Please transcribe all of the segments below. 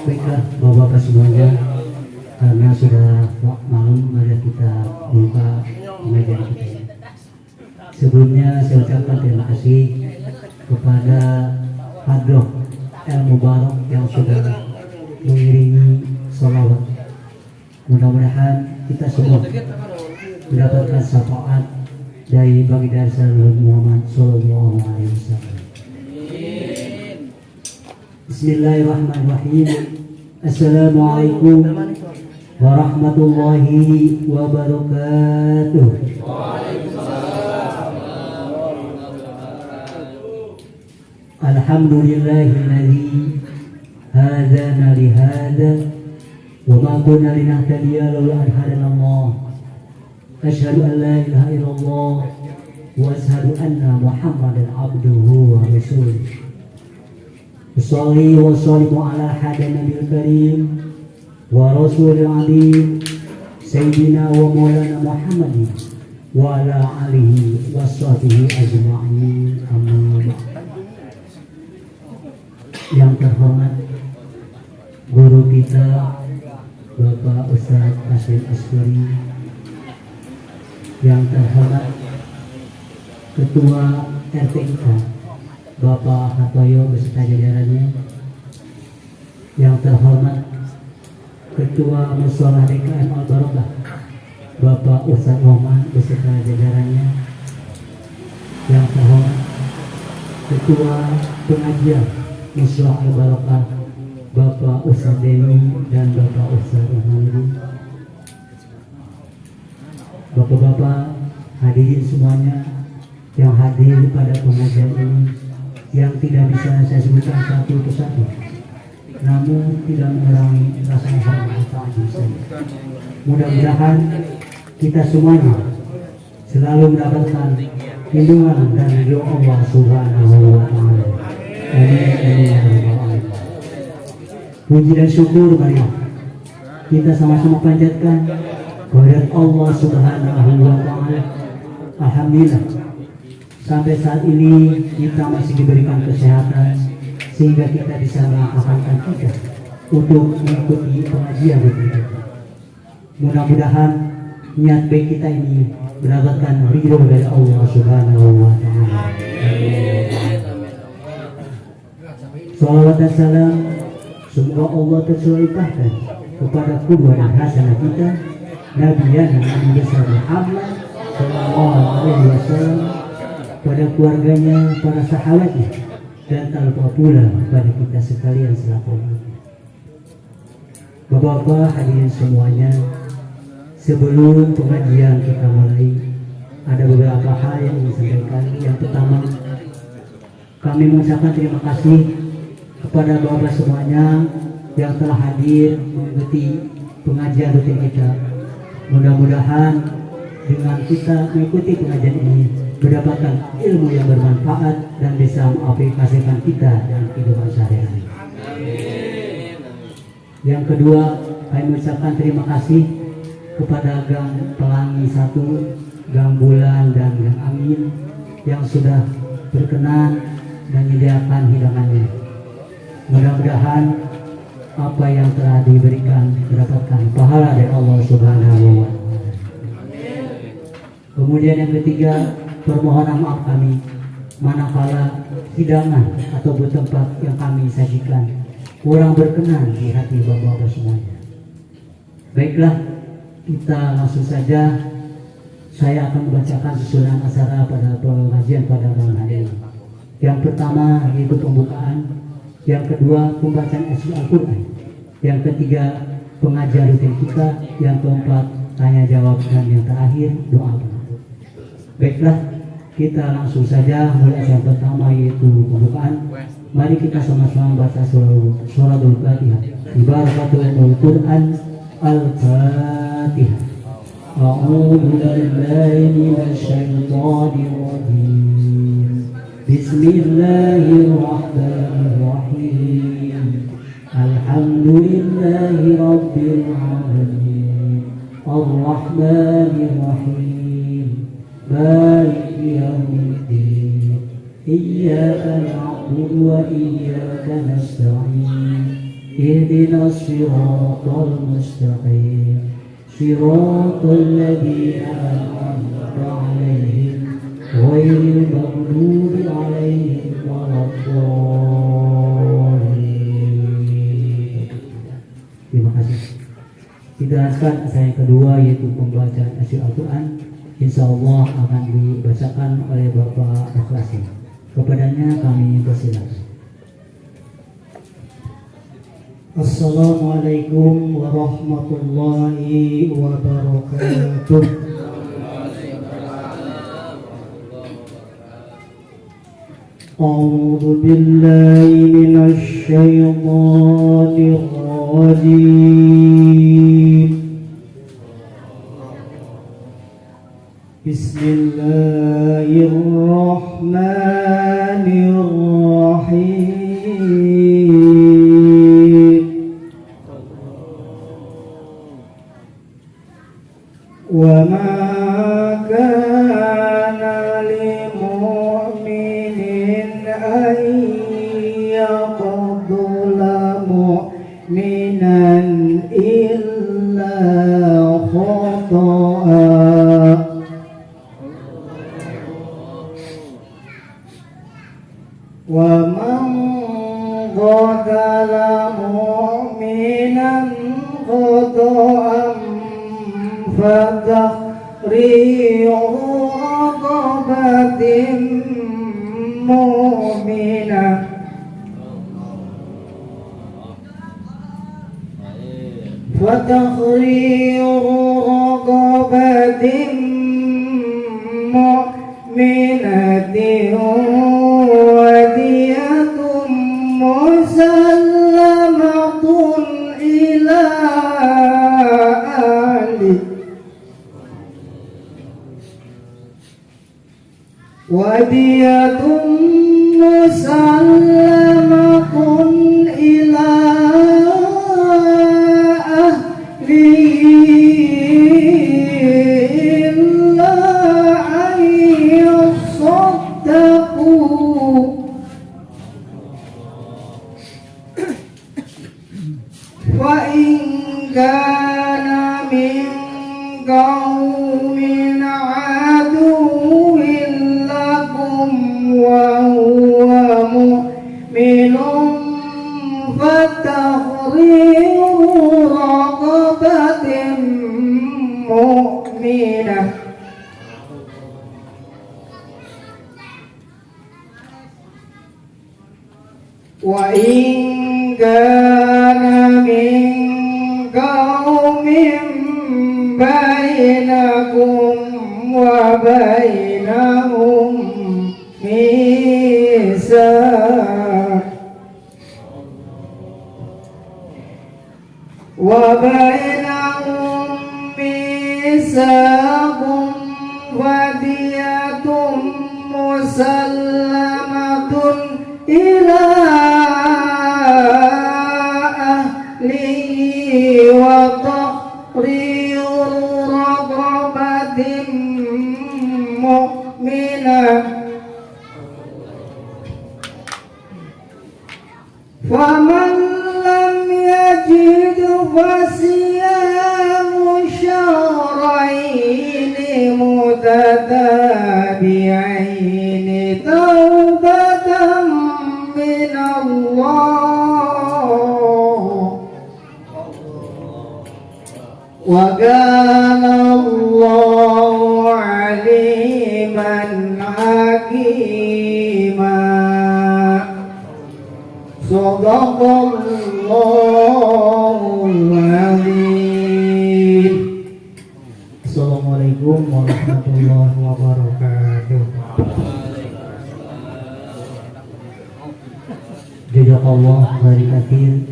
Baiklah Bapak-Bapak semuanya, karena sudah malam, mari kita buka pengajian kita. Sebelumnya saya ucapkan terima kasih kepada Hadroh El Mubarak yang sudah mengiringi sholawat. Mudah-mudahan kita semua mendapatkan syafaat dari baginda Rasulullah Muhammad Sallallahu Alaihi Wasallam. Bismillahirrahmanirrahim. Assalamualaikum warahmatullahi wabarakatuh. Alhamdulillahilladzi hadana lihada wa ma kunna linahtadiya laula an hadana Allah. Asyhadu an la ilaha illallah wa asyhadu anna Muhammadan abduhu wa rasuluh. Usolli wa sallimu ala hadin nabil karim wa rasulil alim sayyidina wa maulana Muhammadin wa ala alihi wa sahbihi ajma'in, amma ba'd. Yang terhormat guru kita Bapak Ustaz Hasyim Aswari, yang terhormat Ketua RTIK Bapak Hatoyo beserta jajarannya, yang terhormat Ketua Musholah DKM Al-Barokah Bapak Ustaz Roman beserta jajarannya, yang terhormat Ketua Pengajian Musholah Al-Barokah Bapak Ustaz Deni dan Bapak Ustaz Rahmani, Bapak-bapak hadirin semuanya yang hadir pada pengajian ini, yang tidak bisa saya sebutkan satu persatu, namun tidak mengurangi rasa hormat ta'zim saya. Mudah-mudahan kita semuanya selalu mendapatkan lindungan dan ridho Allah Subhanahu wa Ta'ala. Amin amin ya rabbal alamin. Puji dan syukur marilah kita sama-sama panjatkan kepada Allah Subhanahu wa Ta'ala. Alhamdulillah, sampai saat ini kita masih diberikan kesehatan sehingga kita bisa melakukan kita untuk mengikuti pengajian kita. Mudah-mudahan niat baik kita ini mendapatkan ridho dari Allah Subhanahu wa Ta'ala. Salawat dan salam semoga Allah tercurahkan kepada qudwah dan hasanah kita Nabi besar Muhammad Sallallahu Alaihi Wasallam, pada keluarganya, para sahabatnya, dan tak lupa pula pada kita sekalian selaku umatnya. Bapak-bapak hadirin semuanya, sebelum pengajian kita mulai, ada beberapa hal yang ingin sampaikan. Yang pertama, kami mengucapkan terima kasih kepada bapak semuanya yang telah hadir mengikuti pengajian rutin kita. Mudah-mudahan dengan kita mengikuti pengajian ini mendapatkan ilmu yang bermanfaat dan bisa mengaplikasikan kita dalam kehidupan sehari-hari. Yang kedua, kami mengucapkan terima kasih kepada Gang Pelangi 1, Gang Bulan, dan Gang Amin yang sudah berkenan menyediakan hidangannya. Mudah-mudahan apa yang telah diberikan mendapatkan pahala dari Allah Subhanahu Kemudian yang ketiga, permohonan maaf kami manakala hidangan atau tempat yang kami sajikan kurang berkenan di hati bapak-bapak semuanya. Baiklah, kita langsung saja. Saya akan membacakan susunan acara pada pengajian pada malam hari ini. Yang pertama yaitu pembukaan, yang kedua pembacaan Al-Quran, yang ketiga pengajian rutin kita, yang keempat tanya jawab, dan yang terakhir doa. Baiklah, kita langsung saja mulai yang pertama yaitu pembukaan. Mari kita sama-sama baca suratul Fatihah. Ibarakatul Quran Al-Fatihah. A'udzu billahi minasy syaithanir rajim. Bismillahirrahmanirrahim. Alhamdulillahi rabbil alamin. Ar-Rahmanir Rahim. Maliki yaumiddin. Iyyaka na'budu wa iyyaka nasta'in. Ihdinas siratal mustaqim. Siratal ladzina an'amta 'alaihim ghairil maghdubi 'alaihim waladdallin. Terima kasih. Kita lanjutkan acara yang kedua yaitu pembacaan Al-Quran. Insya Allah akan dibacakan oleh Bapak Akhlasi. Kepadanya kami persilakan. Assalamualaikum warahmatullahi wabarakatuh. A'udzu billahi minasy syaithanir rajim. Bismillahirrahmanirrahim. Wa ma kana lil mu'minin an yaqtula mu'minan illa khata'a. Wa man qatala mu'minan khata'an fatahriru raqabatin mu'minah mu'minatin wadiyatun musallamatun ila ahli wadiyatun musallamatun ila ahli illa an yasaddaqu. Wa in kana min qaumin aduwwin lakum wa huwa mu'minun fatahriru raqabatin mu'minah wa in kana min qaumin bainakum wa bainahum mitsaq wa bainahum mitsaqun wadiyatun musallamatun ila ahli wa tahriru raqabatin mu'minah faman lam yajid fasiyamu syahraini mutatabi'ain Assalamualaikum warahmatullahi wabarakatuh. Jazakallah khairan katsir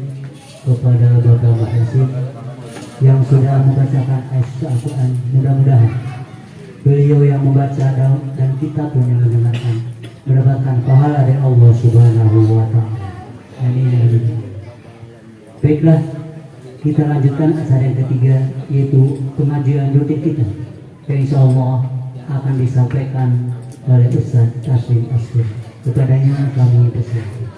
kepada Bapak Muhsin yang sudah membacakan ayat Al-Quran. Mudah-mudahan beliau yang membaca dan kita pun yang mendengarkan mendapatkan pahala dari Allah Subhanahu wa Ta'ala. Amin. Baiklah, kita lanjutkan acara yang ketiga, yaitu pengajian rutin kita yang insya Allah akan disampaikan oleh Ustaz Taslim Askur. Kepadanya kami persilakan.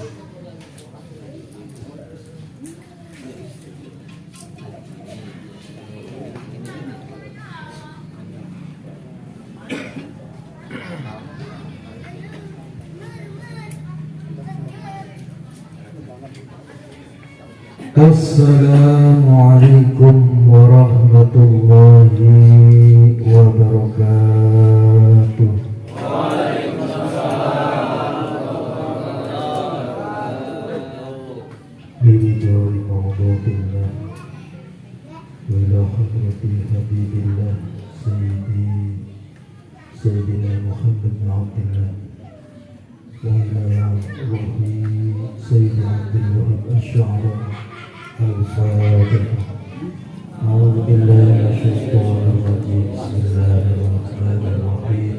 Assalamualaikum warahmatullahi wabarakatuh. Biridoi mawdu'illah wa ila hadrati habibillah Sayyidina Muhammad bin Abdillah wa ila ruhi Sayyidina Abdul Wahab Asy'ari الفاتحة. أعوذ بالله من الشيطان الرجيم. بسم الله الرحمن الرحيم.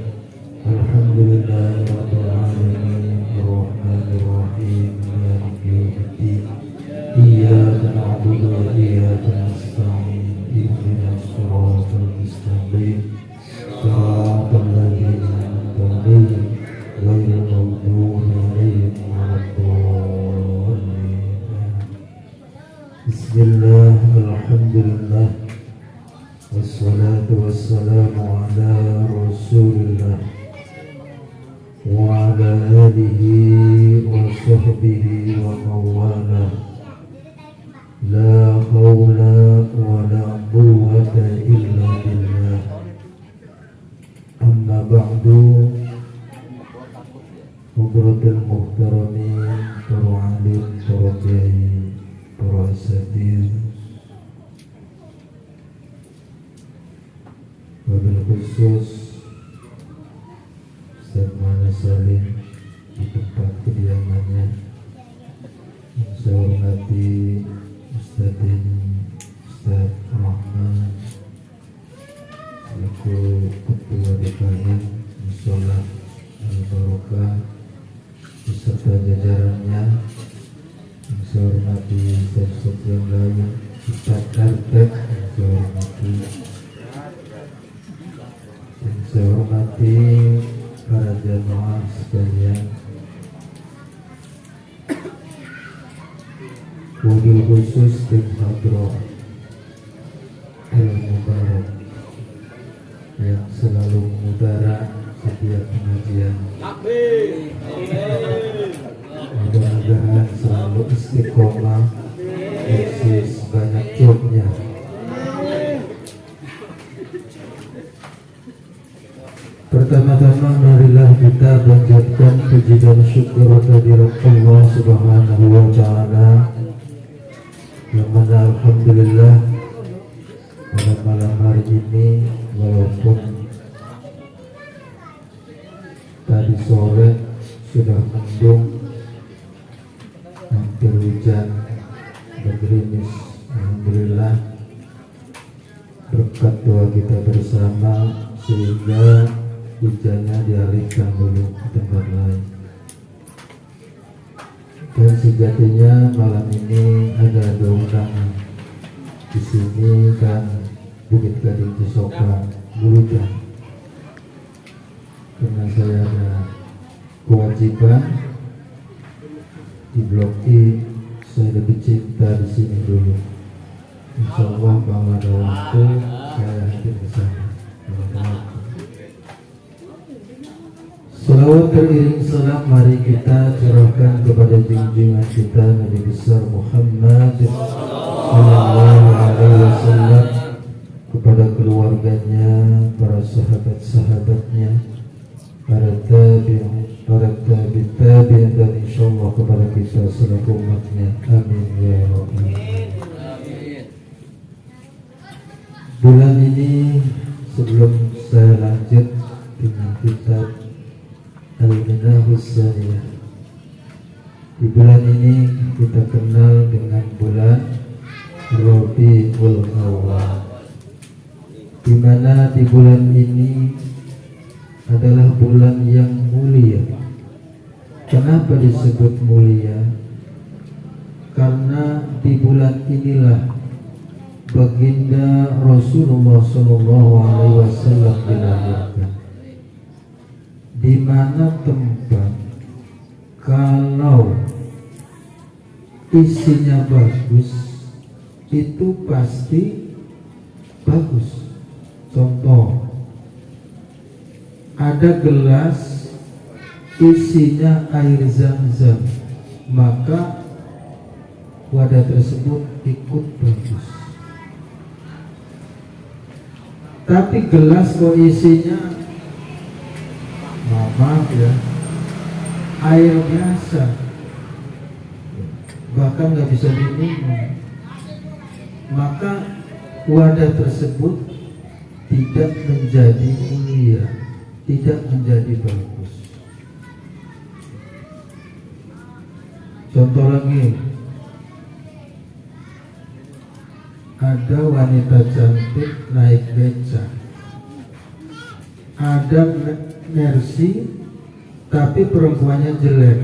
الحمد لله رب العالمين الرحمن الرحيم مالك يوم الدين. إياك نعبد وإياك نستعين. اهدنا الصراط المستقيم صراط الذين أنعمت عليهم غير المغضوب عليهم ولا الضالين. Bismillah, alhamdulillah, wassalatu wassalamu ala rasulillah wa ala alihi wa sahbihi wa mawala. La hawla wa la quwwata illa billah. Amma ba'du. Hudratul muhtaramin, para alim, para kiai, para asatidz, wabil khusus Ustaz Muhammad Salim di tempat kediamannya, yang saya hormati Ustaz Ustaz Rahman selaku Ketua DKM Musholah Al-Barokah beserta jajarannya, yang saya hormati sosok yang lain, Ustaz Karpet yang saya hormati, yang saya hormati para jamaah sekalian, wabil khusus tim Hadroh Al-Mubarak yang selalu mengudara setiap pengajian. Mudah-mudahan selalu istiqomah, eksis banyak jobnya. Pertama-tama marilah kita panjatkan puji dan syukur kehadirat Allah Subhanahu wa Ta'ala, yang mana alhamdulillah pada malam hari ini, walaupun tadi sore sudah mendung, hampir hujan, bergerimis, alhamdulillah berkat doa kita bersama sehingga hujannya dialihkan dulu ke tempat lain. Dan sejatinya malam ini ada dua undangan di sini kan, Bukit Gading Cisoka, Buludan. Karena saya ada kewajiban di Blok I, saya lebih cinta di sini dulu. Insya Allah kalau ada waktu saya hadir ke sana. Salawat beriring salam, mari kita curahkan kepada junjungan kita Nabi besar Muhammad sallallahu alaihi wasallam, kepada keluarganya, para sahabat-sahabatnya, para tabi'in dan insyaallah kepada kita selaku umatnya. Amin ya rabbal alamin. Bulan ini sebelum saya lanjut dengan kitab Al-Minahus Saniyah, di bulan ini kita kenal dengan bulan Rabiul Awwal, di mana di bulan ini adalah bulan yang mulia. Kenapa disebut mulia? Karena di bulan inilah baginda Rasulullah SAW dilahirkan. Di mana tempat kalau isinya bagus itu pasti bagus. Contoh, ada gelas isinya air zam-zam, maka wadah tersebut ikut bagus. Tapi gelas kok isinya maaf ya, air biasa, bahkan nggak bisa diminum, maka wadah tersebut tidak menjadi mulia, tidak menjadi bagus. Contoh lagi, ada wanita cantik naik beca, ada Mercy tapi perempuannya jelek,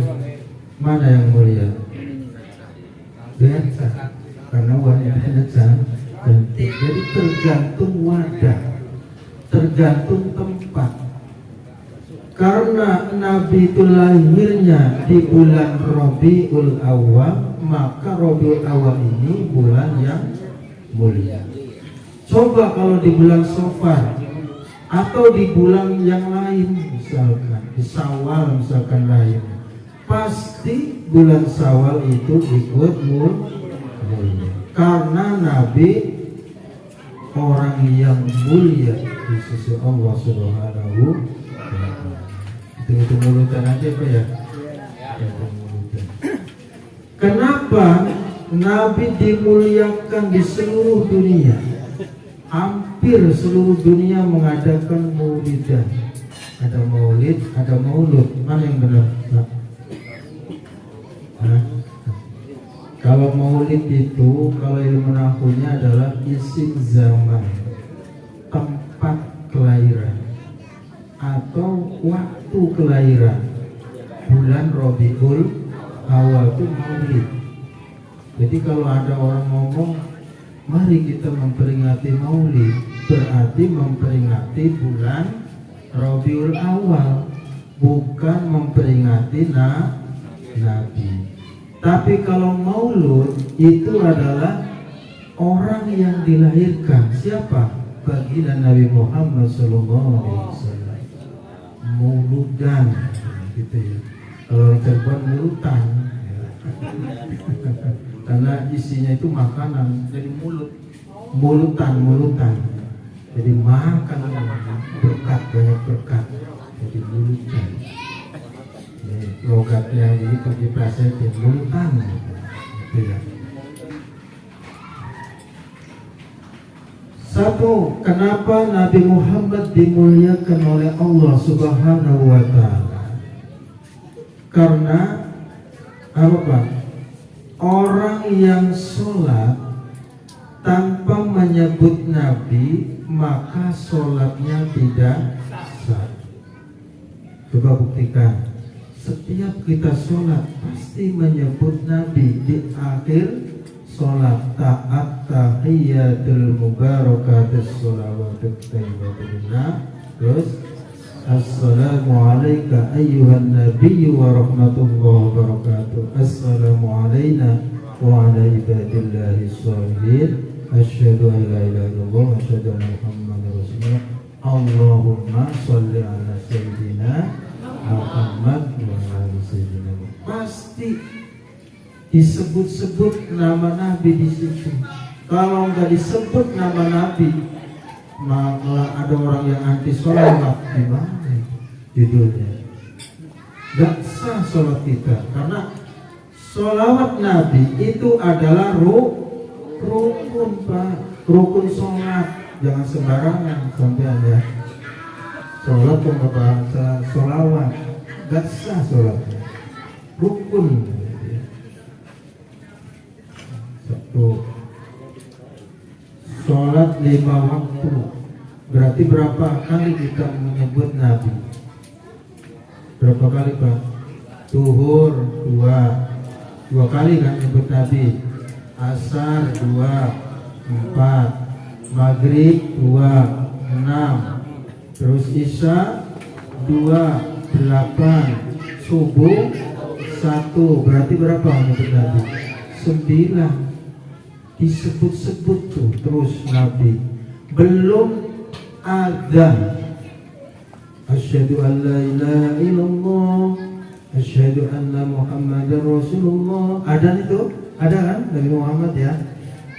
mana yang mulia? Beca, karena wanitanya cantik. Jadi tergantung wadah, tergantung tempat. Karena Nabi itu lahirnya di bulan Rabiul Awwal, maka Rabiul Awwal ini bulan yang mulia. Coba kalau di bulan Safar atau di bulan yang lain, misalkan di Syawal misalkan lain, pasti bulan Syawal itu ikut mulia. Karena Nabi orang yang mulia di sisi Allah Subhanahu wa Ta'ala. Itu mulutan aja Pak ya. Kenapa Nabi dimuliakan di seluruh dunia? Hampir seluruh dunia mengadakan maulidan. Ada maulid, ada maulud. Mana yang benar? Kalau maulid itu, kalau ilmu nahunya adalah isim zaman, tempat kelahiran, atau waktu kelahiran. Bulan Rabiul Awal itu maulid. Jadi kalau ada orang ngomong, mari kita memperingati maulid, berarti memperingati bulan Rabiul Awal, bukan memperingati Nabi. Tapi kalau maulud itu adalah orang yang dilahirkan. Siapa? Baginda Nabi Muhammad SAW. Mauludan, gitu ya. Kalau Cirebon mulutan, ya. Karena isinya itu makanan, jadi mulutan. Jadi makan berkat, banyak berkat, jadi mulutan. Logatnya itu diplesetin, mulutan, gitu ya. Satu, kenapa Nabi Muhammad dimuliakan oleh Allah Subhanahu wa Ta'ala? Karena apa? Orang yang sholat tanpa menyebut Nabi, maka sholatnya tidak sah. Coba buktikan. Setiap kita sholat pasti menyebut Nabi di akhir sholat. Ta'at tahiyatul mubarakatus sholawatut tayyibatullah. Terus assalamu alayka ayyuhan nabiyyu wa rahmatullahi wa barakatuh. Assalamu alayna wa ala ibadillahi sholihin. Asyhadu an la ilaha illallah wa asyhadu anna muhammadar rasulullah. Allahumma sholli ala sayyidina Muhammad wa ala sayyidina. Pasti disebut-sebut nama Nabi di situ. Kalau nggak disebut nama Nabi, malah ada orang yang anti sholawat, gimana judulnya? Gak sah sholat kita, karena sholawat Nabi itu adalah rukun Pak, rukun sholat. jangan sembarangan sampean ya. Sholat kok nggak bahasa sholawat, gak sah sholatnya, rukun. Satu, sholat 5 waktu, berarti berapa kali kita menyebut Nabi? Berapa kali Pak? Zuhur 2 kali kan menyebut Nabi. Asar 2, 4, Maghrib 2, 6, terus Isya 2, 8, Subuh 1, berarti berapa menyebut Nabi? 9. Disebut-sebut tuh terus Nabi. Belum adzan. Asyhadu an la ilaha illallah, asyhadu anna Muhammadar Rasulullah. Adzan itu ada kan Nabi Muhammad ya.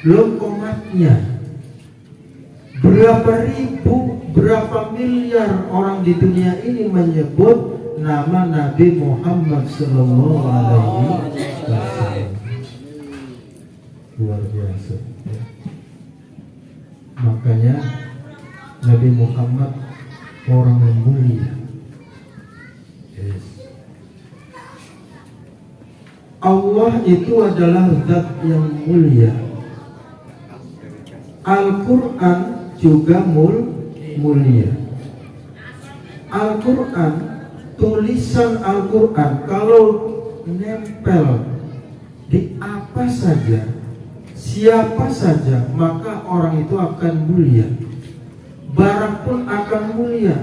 Belum komatnya. Berapa ribu, berapa miliar orang di dunia ini menyebut nama Nabi Muhammad sallallahu alaihi wasallam. Luar biasa ya. Makanya Nabi Muhammad orang yang mulia. Yes. Allah itu adalah zat yang mulia. Al-Quran juga mulia. Al-Quran, tulisan Al-Quran kalau nempel di apa saja, siapa saja, maka orang itu akan mulia. Barang pun akan mulia.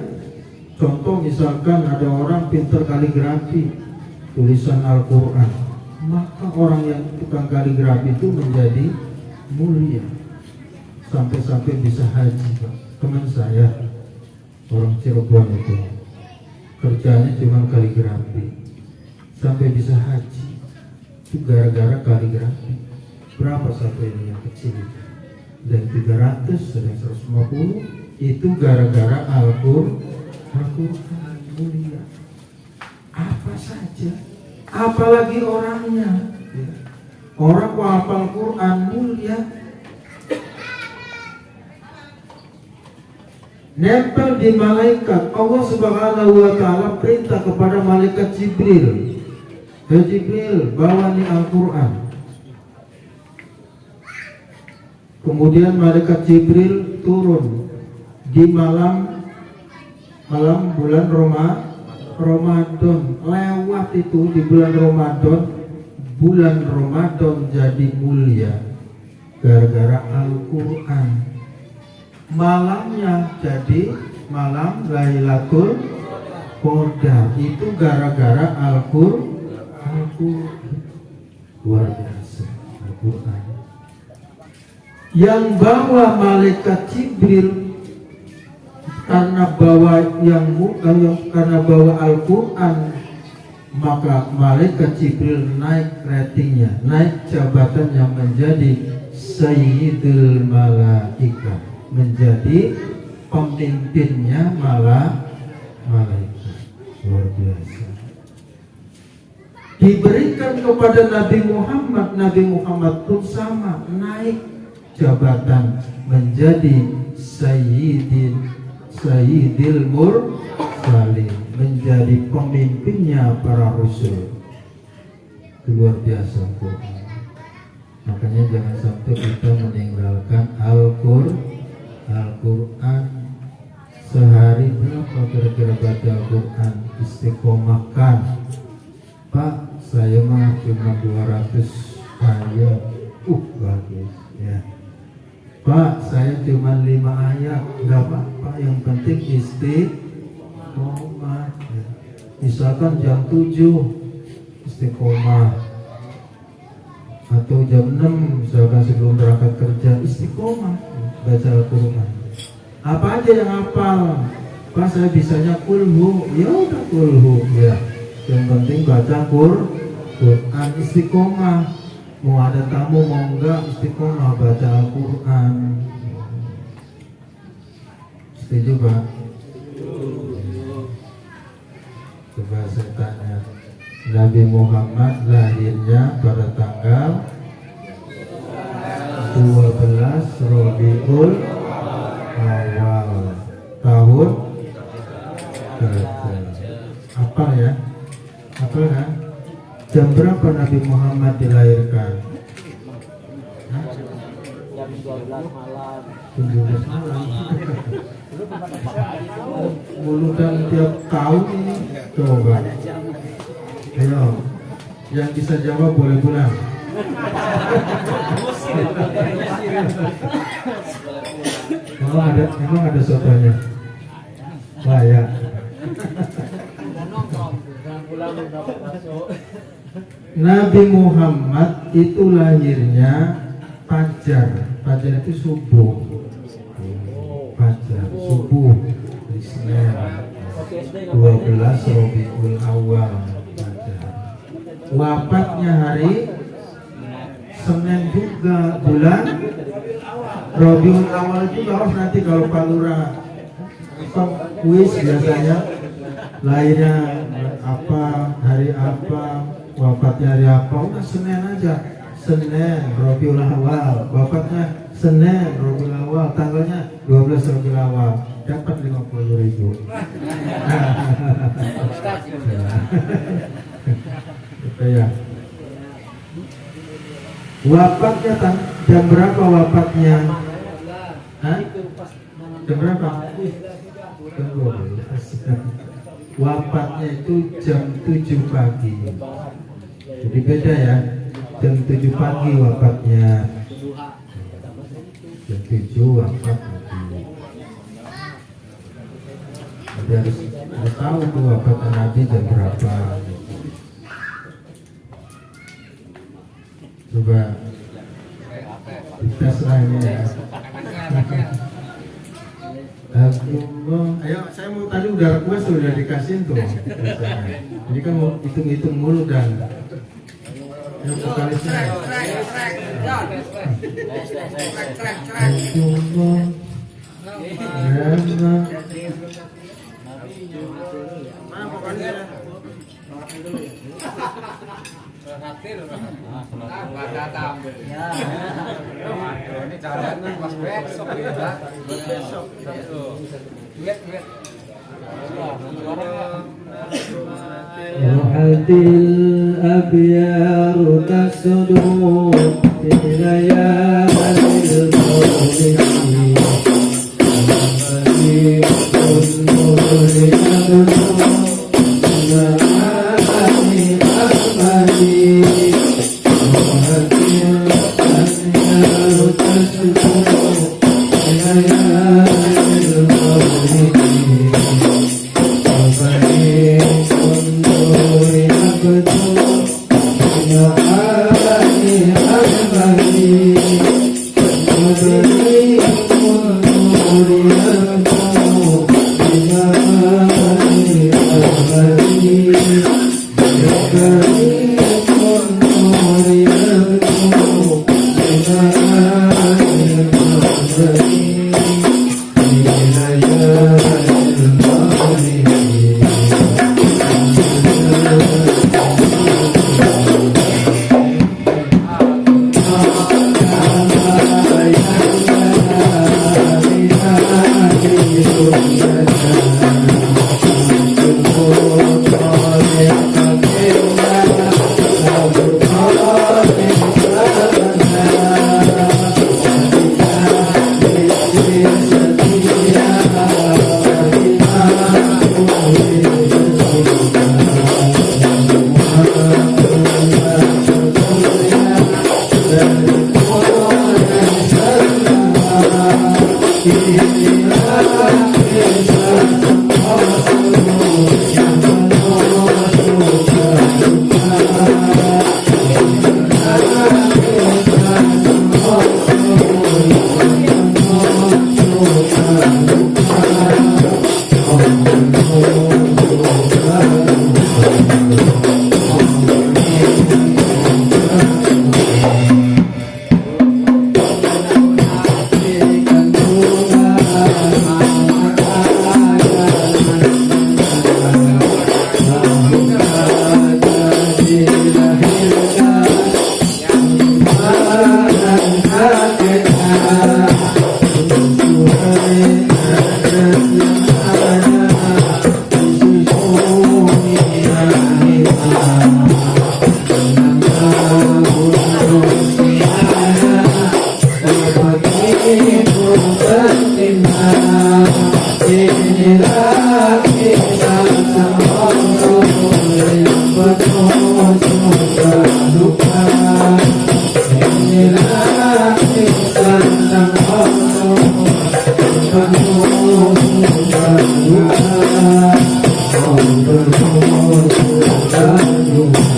Contoh misalkan ada orang pintar kaligrafi, tulisan Al-Quran, maka orang yang tukang kaligrafi itu menjadi mulia. Sampai-sampai bisa haji Pak. Teman saya orang Cirebon itu kerjanya cuma kaligrafi, sampai bisa haji itu gara-gara kaligrafi. Berapa satu ini yang kecil itu? Dan 300, ada yang 150, itu gara-gara Al-Quran mulia. Apa saja, apalagi orangnya. Orang kok hafal Quran mulia. Nempel di malaikat. Allah Subhanahu wa ta'ala perintah kepada malaikat Jibril, Jibril bawa nih Al-Quran. Kemudian malaikat Jibril turun di malam bulan Ramadan. Lewat itu di bulan Ramadan jadi mulia gara-gara Al-Quran. Malamnya jadi malam Lailatul Qadar, itu gara-gara Al-Quran. Luar biasa Al-Quran. Yang bawa malaikat Jibril karena bawa Al-Quran, maka malaikat Jibril naik ratingnya, naik jabatannya menjadi Sayyidul Malaikat, menjadi pemimpinnya malaikat. Luar biasa. Diberikan kepada Nabi Muhammad pun sama, naik jabatan menjadi Sayyidil Mursalin, menjadi pemimpinnya para rasul. Luar biasa Quran. Makanya jangan sampai kita meninggalkan Al-Quran. Sehari berapa kira-kira baca Al-Quran? Istiqomahkan. Pak, saya mah cuma 200 ayat. Bagus ya. Pak, saya cuma 5 ayat. Gak apa-apa, yang penting istiqomah ya. Misalkan jam 7 istiqomah, atau jam 6 misalkan sebelum berangkat kerja, istiqomah baca Al-Quran. Apa aja yang hafal? Pas saya bisanya kulhu, ya udah kulhu ya. Yang penting baca Quran, istiqomah. Mau ada tamu mau enggak, istiqomah baca Al-Quran. Setuju Pak? Coba saya tanya, Nabi Muhammad lahirnya pada tanggal 12 Rabiul Jam berapa Nabi Muhammad dilahirkan? Jam 12 malam. 12 malam. Muludan tiap tahun ini. Coba. Ayo, yang bisa jawab boleh pulang. Emang ada sotonya? Wah ya. Nabi Muhammad itu lahirnya Fajar. Fajar itu subuh. Fajar, subuh di Senin 12 Rabiul Awal. Fajar. Wafatnya hari Senin juga, bulan Rabiul Awal juga. Nanti kalau Pak Lurah kuis biasanya lahirnya apa, hari apa, wafatnya hari apa, udah Senin aja. Senin Rabiul Awal, wafatnya Senin Rabiul Awal, tanggalnya 12 Rabiul Awal, dapat 50.000. Ya. Wafatnya jam berapa wafatnya? Hah? Jam berapa? Jam 12. Wafatnya itu jam 7 pagi. Jadi beda ya. Jam 7 pagi wafatnya. Jam 7 wafat pagi. Jadi harus tahu tuh wafatnya Nabi jam berapa. Coba tes lagi ya. Ayo, saya mau tadi udah request udah dikasihin tuh. Jadi kan mau hitung-hitung mulu dan yang vokalisnya. Ini caranya pas besok ya. Ruhatil abyar tasdu fi layalil mawlidi Terima kasih. Inilah kisah sang Rasul yang penuh suka duka. Inilah kisah sang Rasul yang penuh suka duka. Oh, penuh suka duka.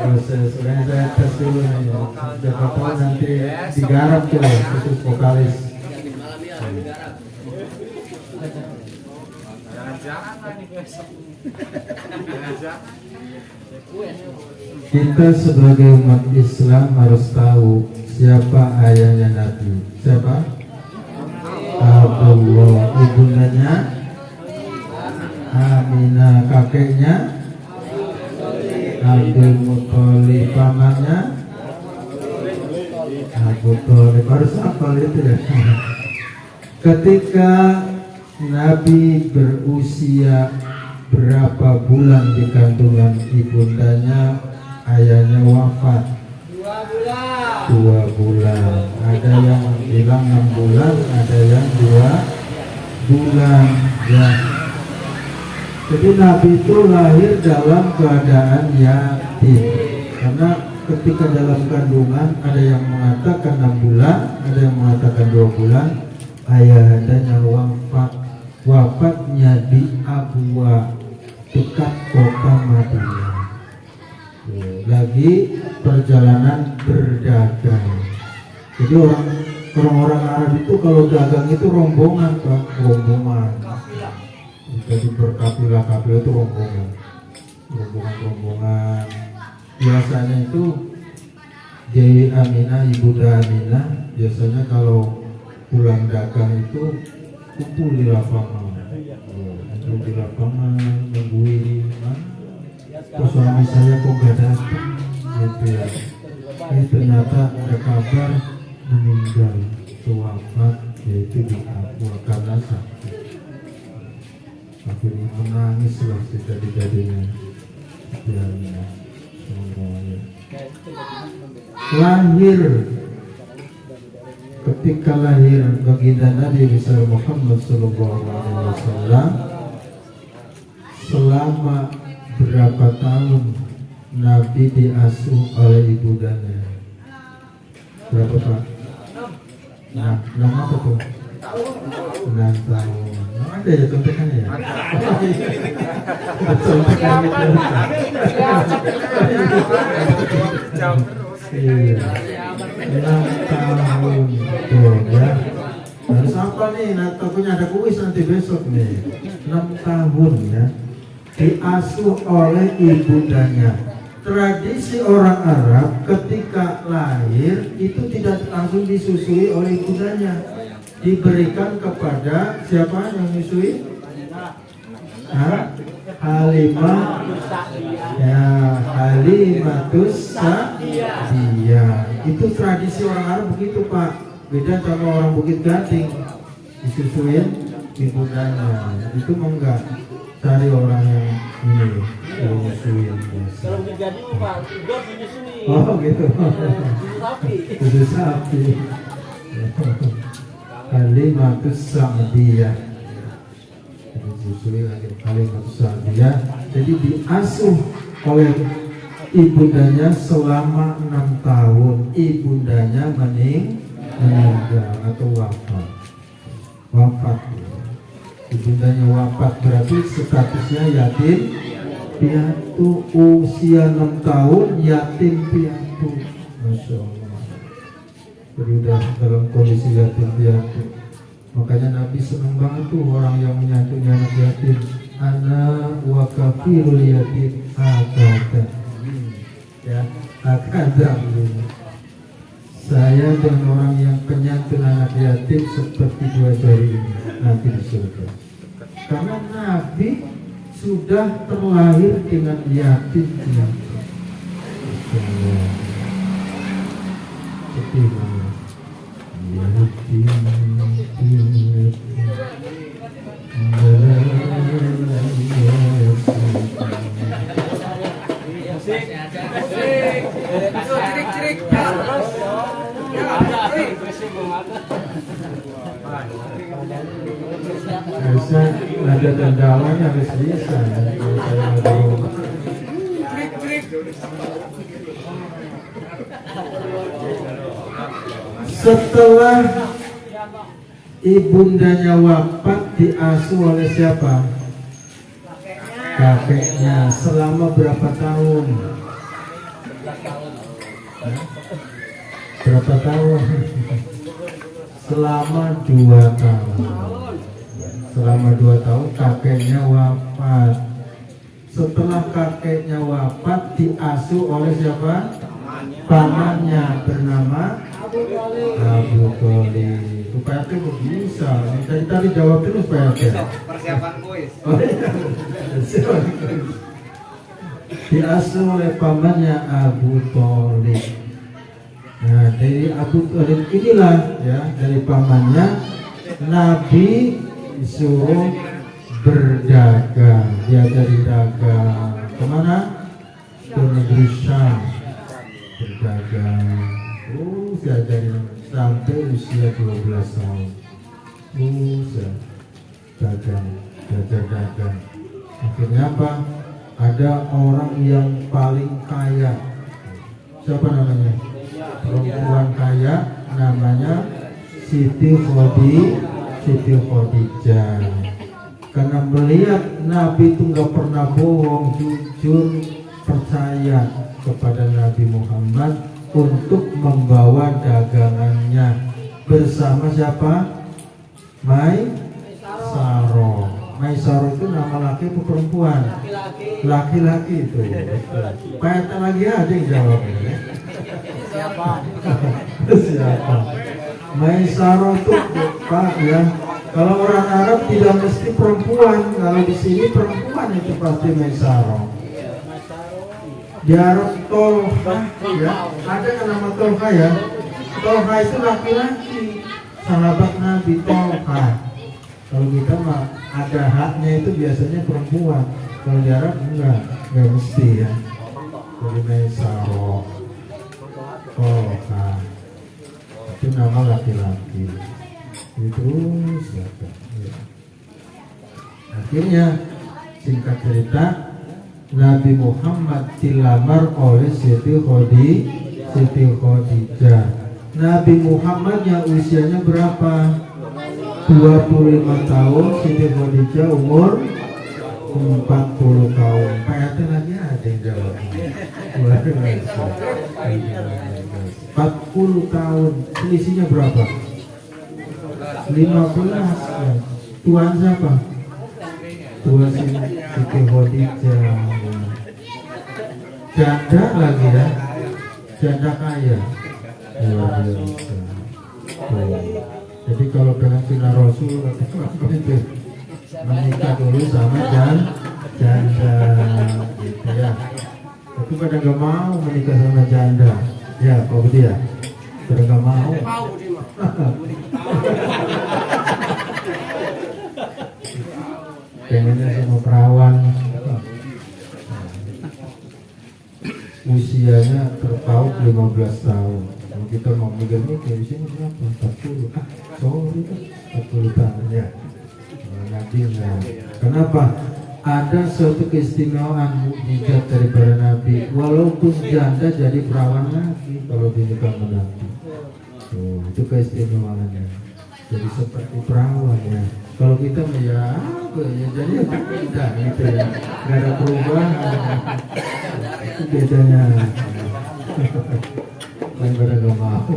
Proses udah saya tes dulu nih ya. Siapa tahu nanti digarap tuh khusus vokalis. Jangan-jangan nih besok. Jangan-jangan. Kita sebagai umat Islam harus tahu siapa ayahnya Nabi. Siapa? Abdullah, ibundanya Aminah, kakeknya Abdul Muthalib, pamannya Abu Thalib. Harus hafal itu ya. Ketika Nabi berusia berapa bulan di kandungan ibundanya, ayahnya wafat. 2 bulan. Ada yang bilang 6 bulan, ada yang 2 bulan. Ya. Jadi Nabi itu lahir dalam keadaan yatim. Karena ketika dalam kandungan ada yang mengatakan 6 bulan, ada yang mengatakan 2 bulan. Ayahandanya wafat. Wafatnya di Abwa, dekat kota Madinah. Lagi perjalanan berdagang. Jadi orang-orang Arab itu kalau dagang itu rombongan, Pak, rombongan. Jadi berkafilah-kafilah itu rombongan. Rombongan. Biasanya itu Dewi Aminah, Ibunda Aminah, biasanya kalau pulang dagang itu kumpul di lapangan. Kumpul di lapangan, nungguin. Terus suami saya kok gak datang, gitu ya. Ternyata ada kabar meninggal, wafat, yaitu di Abwa karena sakit. Akhirnya menangis lah jadi-jadinya. Ya, semuanya. Lahir, ketika lahir baginda Nabi besar Muhammad SAW, selama berapa tahun Nabi diasuh oleh ibundanya? Berapa, Pak? Nah, apa tuh? 6 tahun. Ada ya contekannya ya? Jauh terus. Iya. 6 tahun tuh ya. Harus apa nih? Nah, takutnya ada kuis nanti besok nih. 6 tahun ya. Diasuh oleh ibundanya. Tradisi orang Arab ketika lahir itu tidak langsung disusui oleh ibundanya, diberikan kepada siapa yang menyusui? Halimah, ya, Halimatus Sa'diyah. Itu tradisi orang Arab begitu, Pak. Beda sama orang Bukit Gading, disusuin ibundanya. Itu mau enggak cari orang yang ini yang menyusuin. Kalau menjadi Pak, sudah menyusui. Oh gitu. Susu sapi. Halimatus Sa'diyah. Disusui Halimatus Sa'diyah. Jadi diasuh oleh ibundanya selama 6 tahun. Ibundanya meninggal atau wafat. Ibundanya wafat berarti statusnya yatim piatu, usia 6 tahun yatim piatu. Masya Allah. Jadi udah dalam kondisi yatim piatu. Makanya Nabi senang banget tuh orang yang menyatunya anak yatim. Ana wa kafirul yatim akada. Ya, akada. Saya dan orang yang penyantun anak yatim seperti 2 jari ini nanti di surga. Karena Nabi sudah terlahir dengan yatim piatu. Sedih banget. Harusnya ada kendalanya harus bisa. Kalau saya ada rumah. Setelah ibundanya wafat diasuh oleh siapa? Kakeknya. Selama berapa tahun? Berapa tahun? Selama 2 tahun. Selama 2 tahun kakeknya wafat. Setelah kakeknya wafat diasuh oleh siapa? Pamannya bernama Abu Thalib. Supaya itu bisa. Tadi jawab terus supaya Persiapan kuis. oh, iya. Diasuh oleh pamannya Abu Thalib. Nah, dari Abu Thalib inilah ya, dari pamannya Nabi disuruh berdagang. Dia dari dagang kemana? Ke negeri Syam berdagang. Dari sampai usia 12 tahun. Dagang, belajar dagang. Akhirnya apa? Ada orang yang paling kaya. Siapa namanya? Perempuan kaya, namanya Siti Khadijah. Karena melihat Nabi itu nggak pernah bohong, jujur, percaya kepada Nabi Muhammad untuk membawa dagangannya bersama siapa? Maisaro. Maisaro itu nama laki atau perempuan? Laki-laki itu. Payatnya lagi ada yang jawabnya. Siapa? Maisaro itu Pak ya. Kalau orang Arab tidak mesti perempuan. Kalau di sini perempuan itu pasti Maisaro. Di Arab Tolha ya. Ada kan nama Tolha ya? Tolha itu laki-laki. Sahabat Nabi Tolha. Kalau kita mah ada haknya itu biasanya perempuan. Kalau di Arab enggak mesti ya. Jadi Maisaro. Tolha. Itu nama laki-laki. Terus ya. Akhirnya singkat cerita Nabi Muhammad dilamar oleh Siti Khadijah. Nabi Muhammadnya usianya berapa? 25 tahun. Siti Khadijah umur 40 tahun. Payatnya lagi ada yang jawab. 40 tahun. Selisihnya berapa? 15 ya. Tuan siapa? Tuan Siti Khadijah. Janda lagi ya. Janda kaya. Luar biasa. Jadi kalau dengan Sina Rasul itu menikah dulu sama janda gitu ya. Tapi pada gak mau menikah sama janda. Ya, Pak Budi ya. Pada gak mau. Pengennya sama perawan. Usianya terpaut 15 tahun. Kalau kita mau mikir-mikir di sini berapa? 40. Sorry kan 40 tahun ya. Nabi enggak. Kenapa? Ada suatu keistimewaan mukjizat daripada Nabi. Walaupun janda jadi perawan lagi kalau dinikah sama Nabi. Itu keistimewaannya. Jadi seperti perawan ya. Kalau kita ya jadi tidak gitu ya. Gak ada perubahan. Itu bedanya. Yang pada gak mau.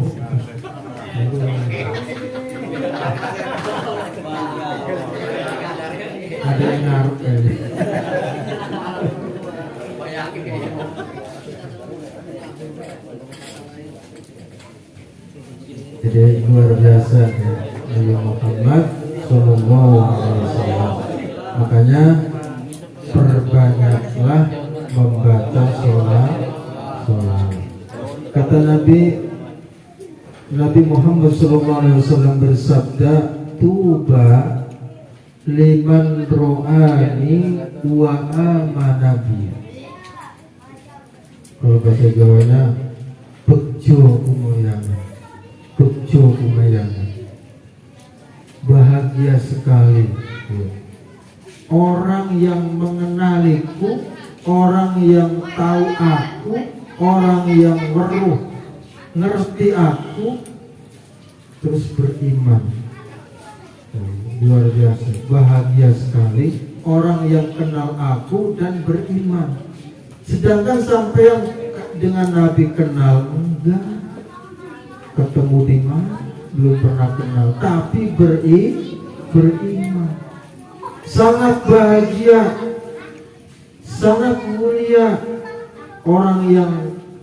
Ada yang ngaruh kayaknya. Jadi luar biasa ya. Nabi Muhammad Sallallahu Alaihi Wasallam. Makanya perbanyaklah membaca sholat. Kata Nabi, Nabi Muhammad SAW bersabda, tuba liman ro'ani wa amanabi. Kalau bahasa Jawanya, bejo kumayana, bahagia sekali orang yang mengenaliku, orang yang tahu aku, orang yang weruh ngerti aku, terus beriman. Luar biasa, bahagia sekali orang yang kenal aku dan beriman. Sedangkan sampai yang dengan Nabi kenal enggak, ketemu di mana belum pernah kenal, tapi beriman. Sangat bahagia, sangat mulia orang yang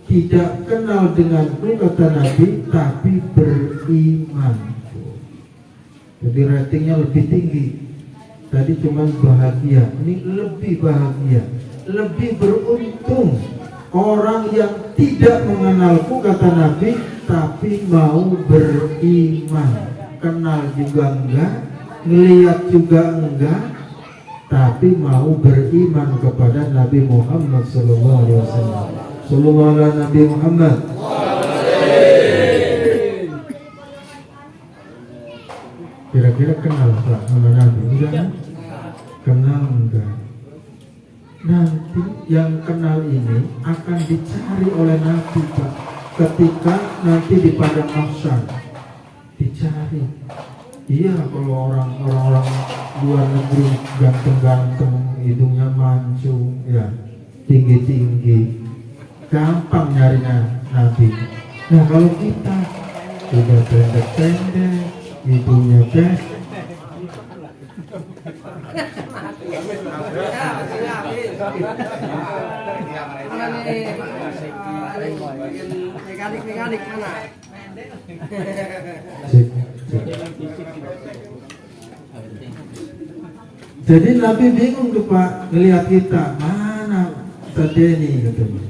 tidak kenal denganku, kata Nabi, tapi beriman. Jadi ratingnya lebih tinggi. Tadi cuma bahagia, ini lebih bahagia, lebih beruntung orang yang tidak mengenalku, kata Nabi, tapi mau beriman. Kenal juga enggak, ngelihat juga enggak, tapi mau beriman kepada Nabi Muhammad SAW. Sallallahu alaihi Nabi Muhammad. Kira-kira kenal Pak sama Nabi? Enggak? Kenal enggak? Nanti yang kenal ini akan dicari oleh Nabi Pak. Ketika nanti di padang mahsyar dicari. Iya, kalau orang-orang luar negeri ganteng-ganteng, hidungnya mancung, ya tinggi-tinggi, gampang nyarinya Nabi. Nah kalau kita udah pendek-pendek, hidungnya pendek, Mekanik mana? Jadi Nabi bingung tuh Pak, ngelihat kita, mana Tadeni katanya.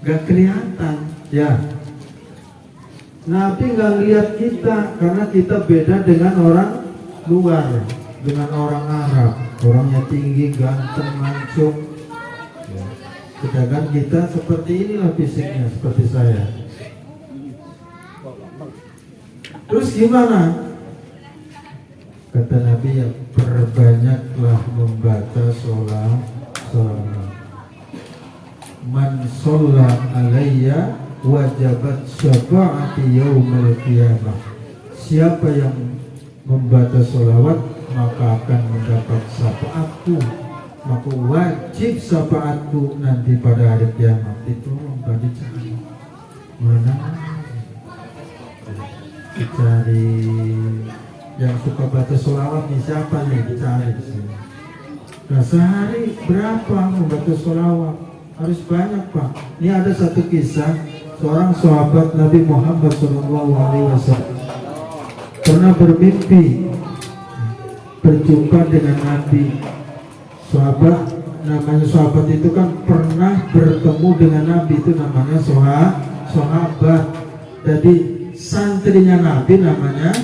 Gak kelihatan, ya. Nabi gak lihat kita karena kita beda dengan orang luar, dengan orang Arab. Orangnya tinggi, ganteng, mancung. Ya. Sedangkan kita seperti inilah fisiknya, seperti saya. Terus gimana? Kata Nabi, ya perbanyaklah membaca sholat. Man sholla alayya wajabat syafa'ati yaumil qiyamah. Siapa yang membaca sholawat maka akan mendapat syafaatku, maka wajib syafaatku nanti pada hari kiamat. Itu tadi cari mana? Dicari yang suka baca sholawat nih, siapa nih, dicari di sini. Nah sehari berapa membaca sholawat? Harus banyak Pak. Ini ada satu kisah seorang sahabat Nabi Muhammad SAW pernah bermimpi berjumpa dengan Nabi. Namanya sahabat itu kan pernah bertemu dengan Nabi, itu namanya sahabat. Jadi santrinya Nabi namanya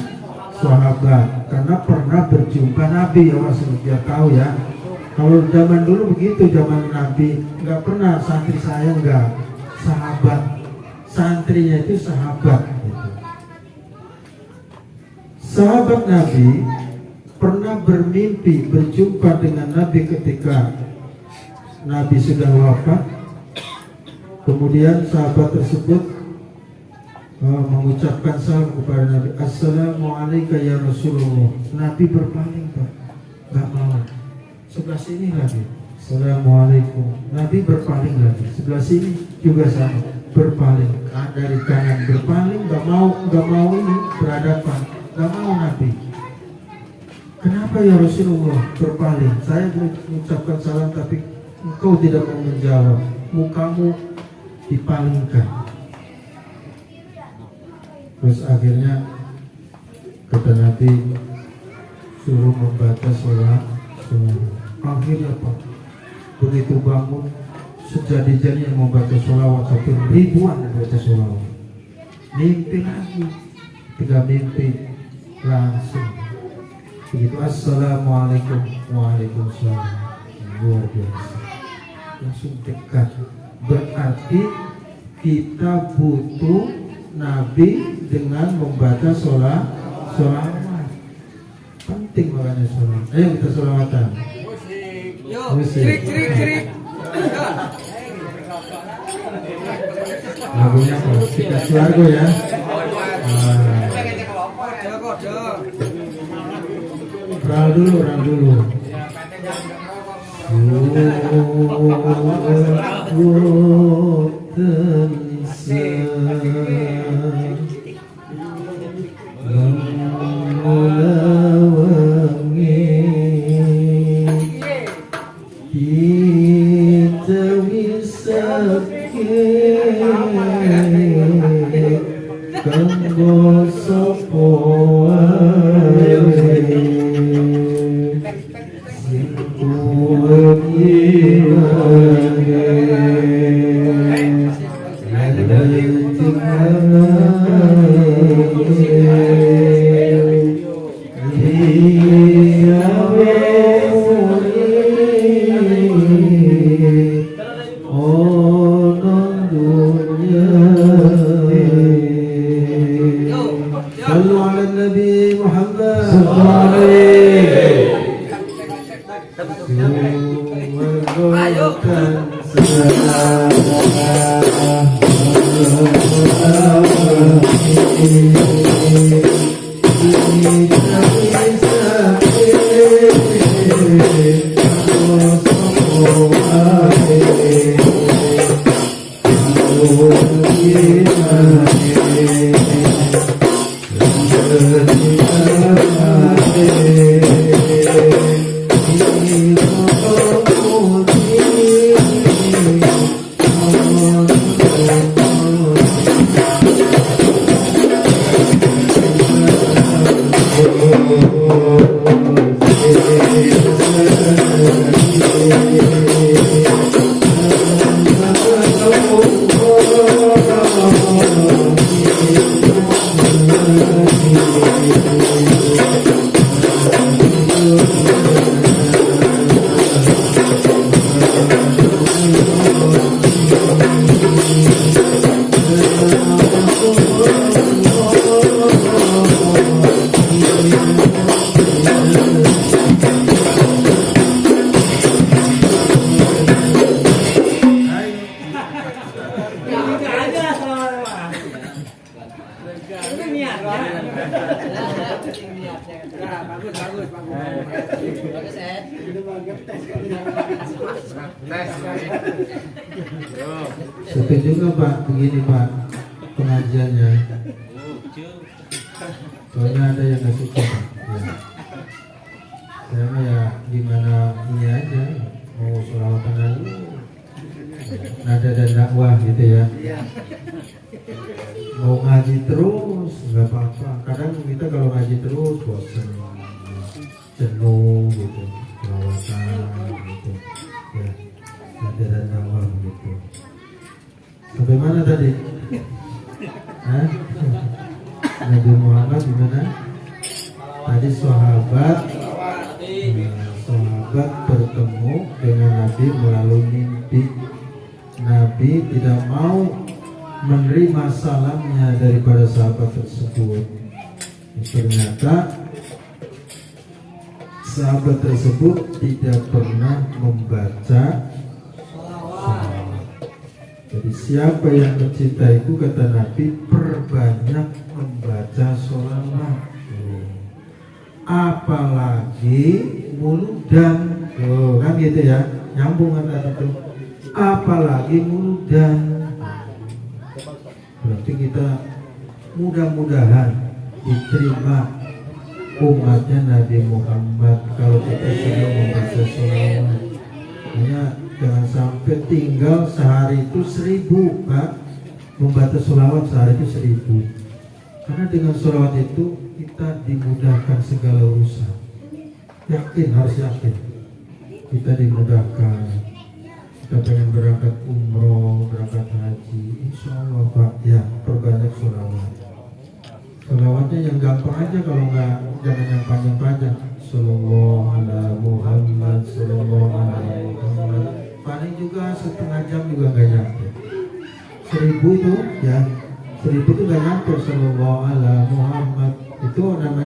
sahabat karena pernah berjumpa Nabi. Ya biar tahu ya. Kalau zaman dulu begitu, zaman Nabi nggak pernah santri saya nggak, sahabat, santrinya itu sahabat gitu. Sahabat Nabi pernah bermimpi berjumpa dengan Nabi ketika Nabi sudah wafat. Kemudian sahabat tersebut mengucapkan salam kepada Nabi, Assalamualaikum ya Rasulullah. Nabi berpaling Pak, nggak mau. Sebelah sini lagi, Assalamualaikum. Nabi berpaling lagi. Sebelah sini juga sama, berpaling. Dari kanan berpaling, nggak mau ini berhadapan, nggak mau Nabi. Kenapa ya Rasulullah berpaling? Saya mengucapkan salam tapi engkau tidak mau menjawab, mukamu dipalingkan. Terus akhirnya kata Nabi suruh membaca sholat. Akhirnya Pak, begitu bangun sejadi-jadinya membaca sholawat sampai ribuan membaca sholawat. Mimpi lagi, tiga mimpi langsung begitu assalamualaikum, waalaikumsalam, luar biasa, langsung dekat. Berarti kita butuh Nabi dengan membaca sholawat. Penting makanya sholawat. Ayo kita sholawatan. Musik. Cirik. Lagunya apa? Kita lagu ya. Ral dulu. Seperti juga Pak, begini Pak pengajiannya. Soalnya ada yang nggak suka Pak. Ya. Saya mah ya gimana ini aja, mau sholawatan aja, nada dan dakwah gitu ya. Mau ngaji terus nggak apa-apa. Kadang kita kalau ngaji terus bosan, jenuh gitu, sholawatan gitu. Ya, nada dan dakwah gitu. Sampai mana tadi? Hah? Nabi Muhammad gimana? Tadi sahabat bertemu dengan Nabi melalui mimpi. Nabi tidak mau menerima salamnya daripada sahabat tersebut. Ternyata sahabat tersebut tidak pernah membaca salawat. Jadi siapa yang mencintaiku, kata Nabi, perbanyak membaca sholawat. Apalagi muludan, kan gitu ya, nyambung kan itu. Apalagi muludan, berarti kita mudah-mudahan diterima umatnya Nabi Muhammad kalau kita sudah membaca sholawat. Hanya jangan sampai tinggal sehari itu 1000 Pak, membaca sholawat sehari itu 1000. Karena dengan sholawat itu kita dimudahkan segala urusan. Yakin, harus yakin kita dimudahkan. Kita kita pengen berangkat umroh, berangkat haji, insya Allah Pak, ya perbanyak sholawat. Sholawatnya yang gampang aja, kalau nggak jangan yang panjang-panjang. Sallallahu ala Muhammad, sallallahu ala Muhammad. Paling juga setengah jam juga nggak nyampe. 1000 tuh ya, 1000 tuh nggak nyampe. Sallallahu ala Muhammad itu namanya.